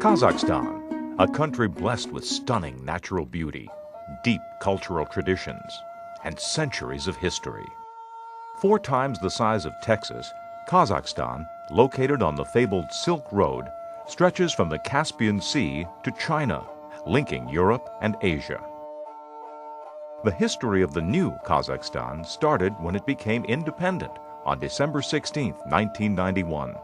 Kazakhstan, a country blessed with stunning natural beauty, deep cultural traditions, and centuries of history. 4 times the size of Texas, Kazakhstan, located on the fabled Silk Road, stretches from the Caspian Sea to China, linking Europe and Asia. The history of the new Kazakhstan started when it became independent on December 16, 1991.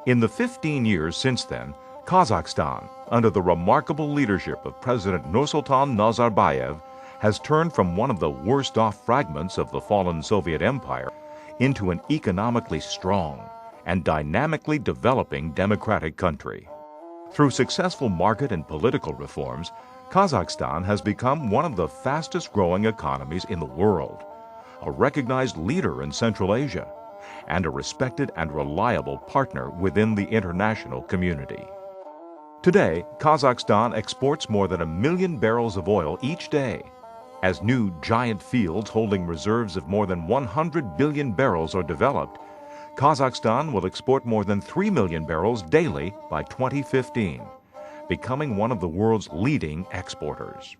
In the 15 years since then, Kazakhstan, under the remarkable leadership of President Nursultan Nazarbayev, has turned from one of the worst-off fragments of the fallen Soviet Empire into an economically strong and dynamically developing democratic country. Through successful market and political reforms, Kazakhstan has become one of the fastest-growing economies in the world, a recognized leader in Central Asia, and a respected and reliable partner within the international community. Today, Kazakhstan exports more than 1 million barrels of oil each day. As new giant fields holding reserves of more than 100 billion barrels are developed, Kazakhstan will export more than 3 million barrels daily by 2015, becoming one of the world's leading exporters.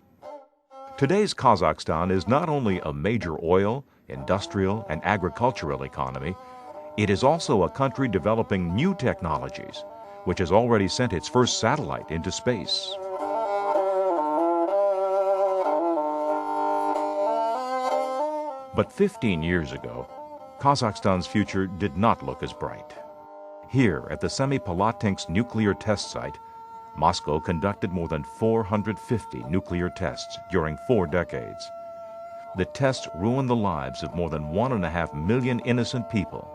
Today's Kazakhstan is not only a major oil, industrial, and agricultural economy, it is also a country developing new technologies, which has already sent its first satellite into space. But 15 years ago, Kazakhstan's future did not look as bright. Here at the Semipalatinsk nuclear test site, Moscow conducted more than 450 nuclear tests during 4 decades. The tests ruined the lives of more than 1.5 million innocent people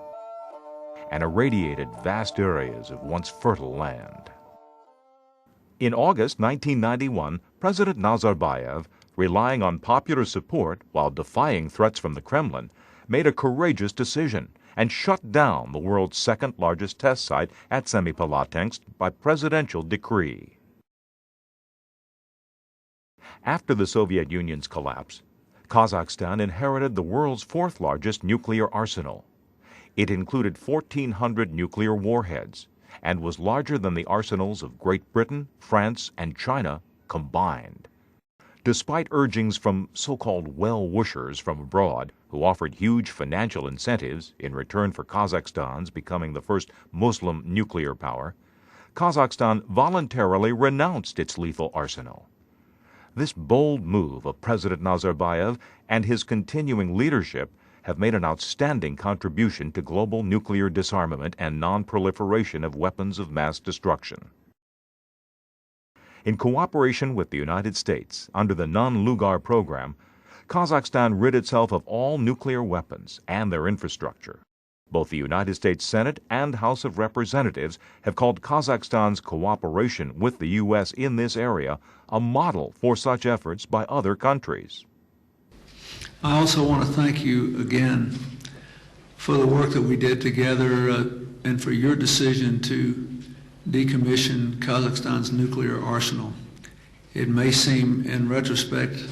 and irradiated vast areas of once fertile land. In August 1991, President Nazarbayev, relying on popular support while defying threats from the Kremlin, made a courageous decision and shut down the world's second-largest test site at Semipalatinsk by presidential decree. After the Soviet Union's collapse, Kazakhstan inherited the world's 4th-largest nuclear arsenal. It included 1,400 nuclear warheads and was larger than the arsenals of Great Britain, France, and China combined. Despite urgings from so-called well-wishers from abroad who offered huge financial incentives in return for Kazakhstan's becoming the first Muslim nuclear power, Kazakhstan voluntarily renounced its lethal arsenal. This bold move of President Nazarbayev and his continuing leadership have made an outstanding contribution to global nuclear disarmament and non-proliferation of weapons of mass destruction. In cooperation with the United States under the Non-Lugar program, Kazakhstan rid itself of all nuclear weapons and their infrastructure. Both the United States Senate and House of Representatives have called Kazakhstan's cooperation with the U.S. in this area a model for such efforts by other countries. I also want to thank you again for the work that we did together and for your decision to decommission Kazakhstan's nuclear arsenal. It may seem, in retrospect,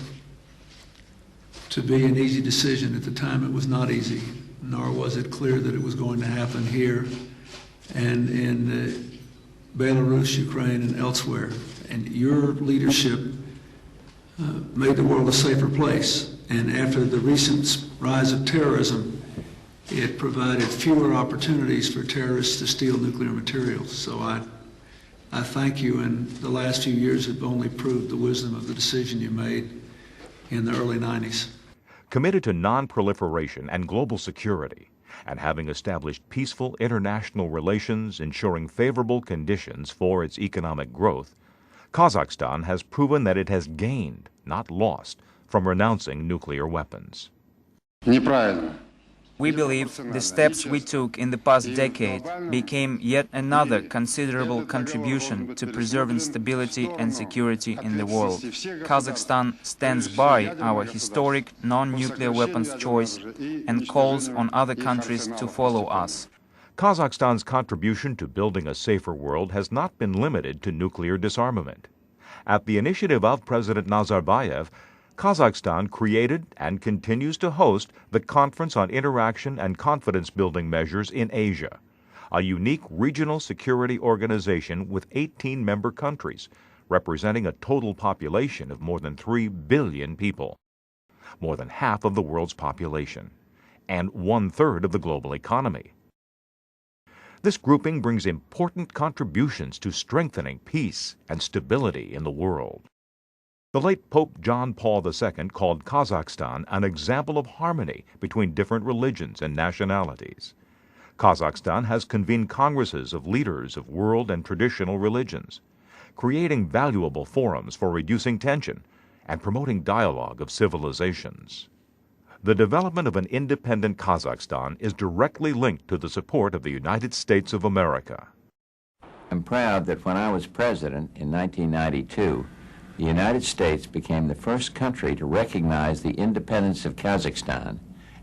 to be an easy decision. At the time, it was not easy, nor was it clear that it was going to happen here and in Belarus, Ukraine, and elsewhere. And your leadership made the world a safer place. And after the recent rise of terrorism, it provided fewer opportunities for terrorists to steal nuclear materials. So I thank you, and the last few years have only proved the wisdom of the decision you made in the early 90s. Committed to non-proliferation and global security, and having established peaceful international relations ensuring favorable conditions for its economic growth, Kazakhstan has proven that it has gained, not lost, from renouncing nuclear weapons. We believe the steps we took in the past decade became yet another considerable contribution to preserving stability and security in the world. Kazakhstan stands by our historic non-nuclear weapons choice and calls on other countries to follow us. Kazakhstan's contribution to building a safer world has not been limited to nuclear disarmament. At the initiative of President Nazarbayev, Kazakhstan created and continues to host the Conference on Interaction and Confidence Building Measures in Asia, a unique regional security organization with 18 member countries, representing a total population of more than 3 billion people, more than half of the world's population, and 1/3 of the global economy. This grouping brings important contributions to strengthening peace and stability in the world. The late Pope John Paul II called Kazakhstan an example of harmony between different religions and nationalities. Kazakhstan has convened congresses of leaders of world and traditional religions, creating valuable forums for reducing tension and promoting dialogue of civilizations. The development of an independent Kazakhstan is directly linked to the support of the United States of America. I'm proud that when I was president in 1992, the United States became the first country to recognize the independence of Kazakhstan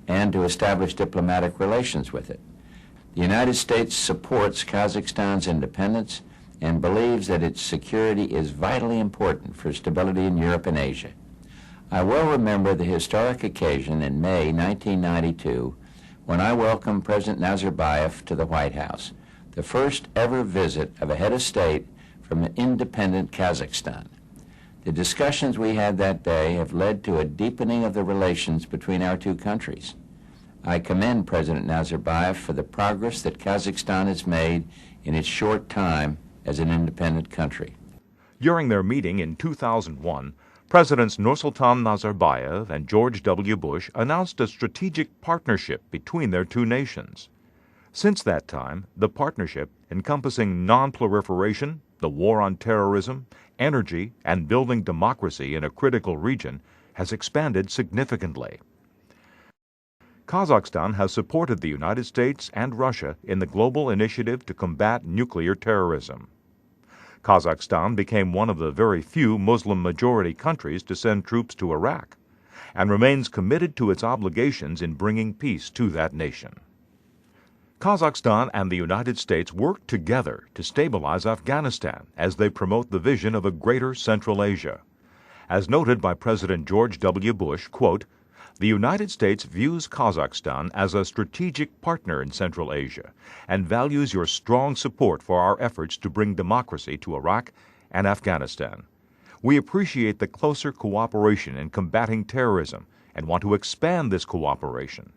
and to establish diplomatic relations with it. The United States supports Kazakhstan's independence and believes that its security is vitally important for stability in Europe and Asia. I well remember the historic occasion in May 1992 when I welcomed President Nazarbayev to the White House, the first ever visit of a head of state from an independent Kazakhstan. The discussions we had that day have led to a deepening of the relations between our two countries. I commend President Nazarbayev for the progress that Kazakhstan has made in its short time as an independent country. During their meeting in 2001, Presidents Nursultan Nazarbayev and George W. Bush announced a strategic partnership between their two nations. Since that time, the partnership, encompassing non-proliferation, the war on terrorism, energy, and building democracy in a critical region, has expanded significantly. Kazakhstan has supported the United States and Russia in the global initiative to combat nuclear terrorism. Kazakhstan became one of the very few Muslim-majority countries to send troops to Iraq, and remains committed to its obligations in bringing peace to that nation. Kazakhstan and the United States work together to stabilize Afghanistan as they promote the vision of a greater Central Asia. As noted by President George W. Bush, quote, "The United States views Kazakhstan as a strategic partner in Central Asia and values your strong support for our efforts to bring democracy to Iraq and Afghanistan. We appreciate the closer cooperation in combating terrorism and want to expand this cooperation."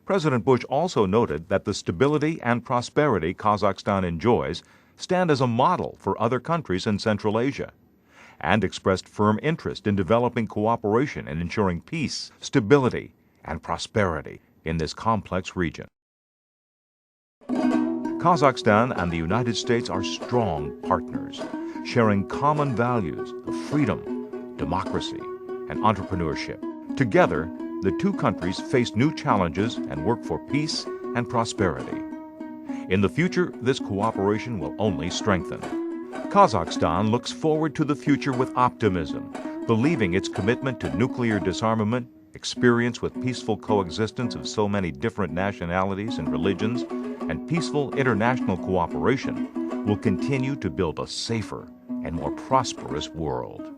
President Bush also noted that the stability and prosperity Kazakhstan enjoys stand as a model for other countries in Central Asia, and expressed firm interest in developing cooperation and ensuring peace, stability, and prosperity in this complex region. Kazakhstan and the United States are strong partners, sharing common values of freedom, democracy, and entrepreneurship. Together, the two countries face new challenges and work for peace and prosperity. In the future, this cooperation will only strengthen. Kazakhstan looks forward to the future with optimism, believing its commitment to nuclear disarmament, experience with peaceful coexistence of so many different nationalities and religions, and peaceful international cooperation will continue to build a safer and more prosperous world.